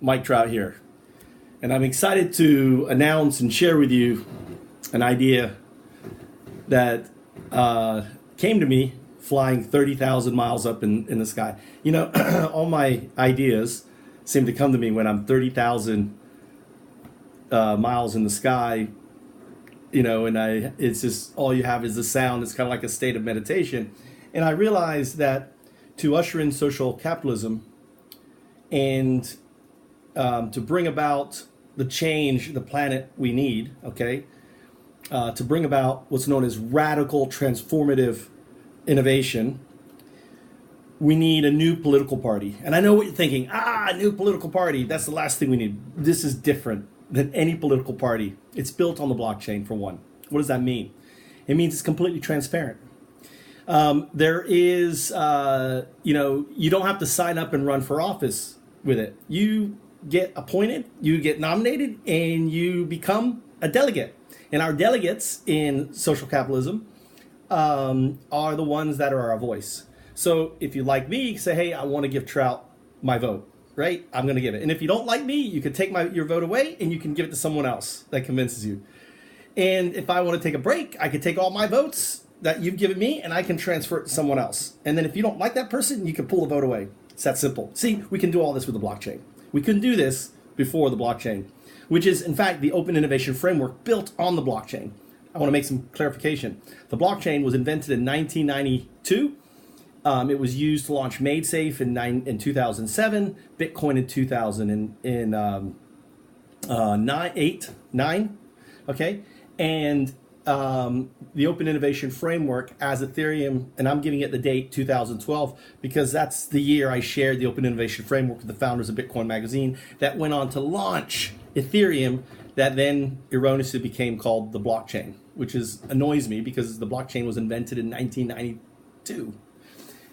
Mike Trout here, and I'm excited to announce and share with you an idea that came to me flying 30,000 miles up in the sky. You know, all my ideas seem to come to me when I'm 30,000 miles in the sky, you know, and it's just all you have is the sound. It's kind of like a state of meditation. And I realized that to usher in social capitalism and to bring about the change the planet we need, okay, to bring about what's known as radical transformative innovation, we need a new political party. And I know what you're thinking, a new political party, that's the last thing we need. This is different than any political party. It's built on the blockchain, for one. What does that mean? It means it's completely transparent. There is, you don't have to sign up and run for office with it. You get appointed, you get nominated, and you become a delegate. And our delegates in social capitalism are the ones that are our voice. So if you like me, say, hey, I want to give Trout my vote, right? I'm going to give it. And if you don't like me, you can take your vote away and you can give it to someone else that convinces you. And if I want to take a break, I can take all my votes that you've given me and I can transfer it to someone else. And then if you don't like that person, you can pull the vote away. It's that simple. See, we can do all this with the blockchain. We couldn't do this before the blockchain, which is, in fact, the open innovation framework built on the blockchain. I want to make some clarification. The blockchain was invented in 1992. It was used to launch MadeSafe in 2007, Bitcoin in 2009, okay? And the Open Innovation Framework as Ethereum, and I'm giving it the date 2012 because that's the year I shared the Open Innovation Framework with the founders of Bitcoin Magazine that went on to launch Ethereum that then erroneously became called the blockchain, which annoys me because the blockchain was invented in 1992.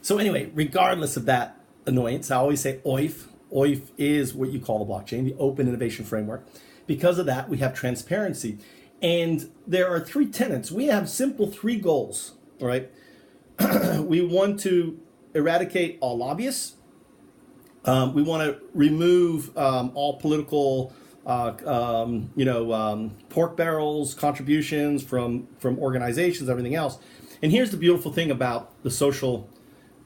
So anyway, regardless of that annoyance, I always say OIF. OIF is what you call the blockchain, the Open Innovation Framework. Because of that, we have transparency. And there are three tenets. We have simple three goals, all right? We want to eradicate all lobbyists. We want to remove all political, pork barrels, contributions from organizations, everything else. And here's the beautiful thing about the social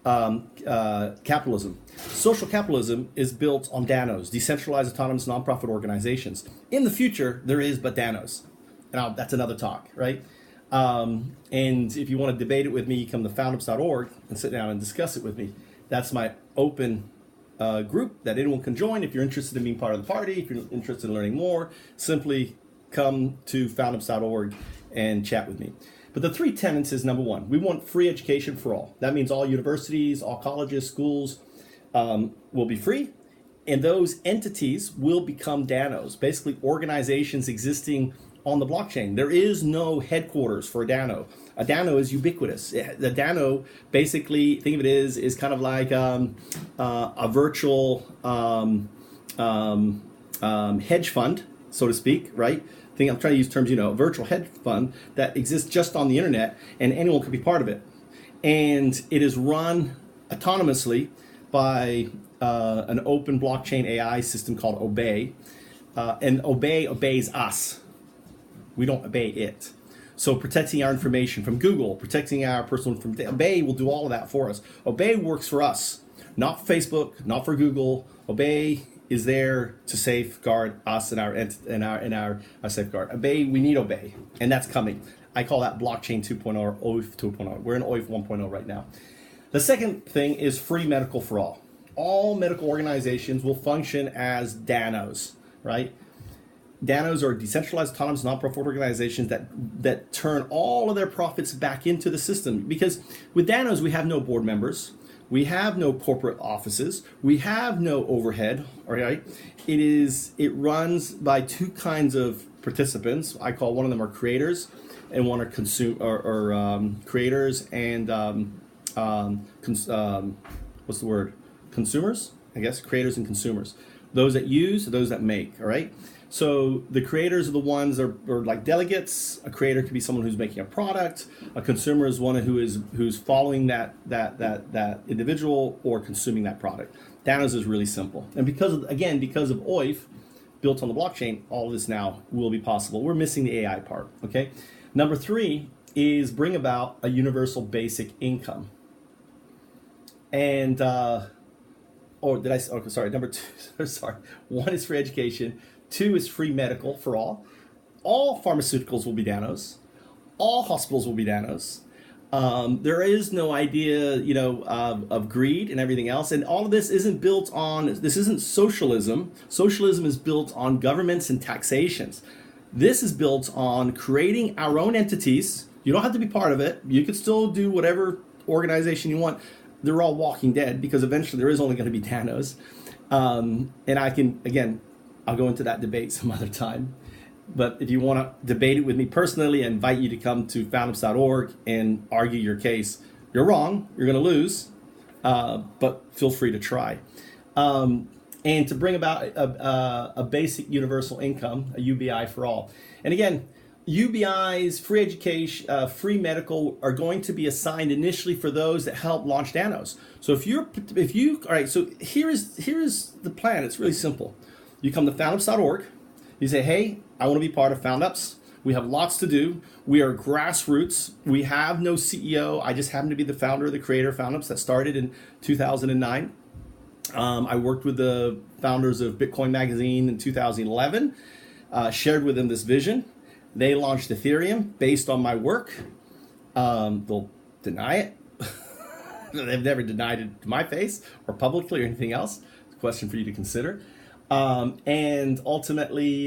capitalism. Social capitalism is built on DANOs, decentralized autonomous nonprofit organizations. In the future, there is but DANOs. Now, that's another talk, right? And if you want to debate it with me, you come to foundups.org and sit down and discuss it with me. That's my open group that anyone can join. If you're interested in being part of the party, if you're interested in learning more, simply come to foundups.org and chat with me. But the three tenets is, number one, we want free education for all. That means all universities, all colleges, schools will be free. And those entities will become DANOs, basically organizations existing on the blockchain. There is no headquarters for a DANO. A DANO is ubiquitous. The DANO, basically, think of it is kind of like a virtual hedge fund, so to speak, right? I'm trying to use terms, a virtual hedge fund that exists just on the internet, and anyone can be part of it. And it is run autonomously by an open blockchain AI system called OBAI. And OBAI obeys us. We don't obey it. So protecting our information from Google, protecting our personal information, OBAI will do all of that for us. OBAI works for us, not for Facebook, not for Google. OBAI is there to safeguard us and our safeguard. OBAI, we need OBAI, and that's coming. I call that blockchain 2.0 or OIF 2.0. We're in OIF 1.0 right now. The second thing is free medical for all. All medical organizations will function as DANOs, right? DANOs are decentralized autonomous nonprofit organizations that turn all of their profits back into the system. Because with DANOs, we have no board members. We have no corporate offices. We have no overhead, all right? It runs by two kinds of participants. I call one of them are creators and one are creators and consumers, I guess, creators and consumers. Those that use, those that make, all right? So the creators are the ones that are like delegates. A creator could be someone who's making a product. A consumer is one who's following that individual or consuming that product. DANOs is really simple. And because of OIF, built on the blockchain, all of this now will be possible. We're missing the AI part, okay? Number 3 is bring about a universal basic income. And, number 2, sorry. 1 is free education. 2 is free medical for all. All pharmaceuticals will be DANOs. All hospitals will be DANOs. There is no idea, of greed and everything else. And all of this isn't built on, this isn't socialism. Socialism is built on governments and taxations. This is built on creating our own entities. You don't have to be part of it. You could still do whatever organization you want. They're all walking dead because eventually there is only going to be DANOs. And I'll go into that debate some other time. But if you want to debate it with me personally, I invite you to come to foundups.org and argue your case. You're wrong. You're going to lose, but feel free to try. And to bring about a basic universal income, a UBI for all. And again, UBIs, free education, free medical are going to be assigned initially for those that help launch DANOs. So all right, so here's the plan. It's really simple. You come to foundups.org. You say, hey, I want to be part of Foundups. We have lots to do. We are grassroots. We have no CEO. I just happen to be the founder, the creator of Foundups that started in 2009. I worked with the founders of Bitcoin Magazine in 2011, shared with them this vision. They launched Ethereum based on my work. They'll deny it. They've never denied it to my face or publicly or anything else. It's a question for you to consider. And ultimately,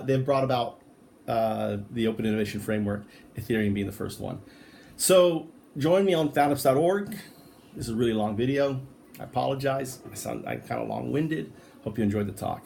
they've brought about the Open Innovation Framework, Ethereum being the first one. So join me on foundups.org. This is a really long video. I apologize. I'm kind of long-winded. Hope you enjoyed the talk.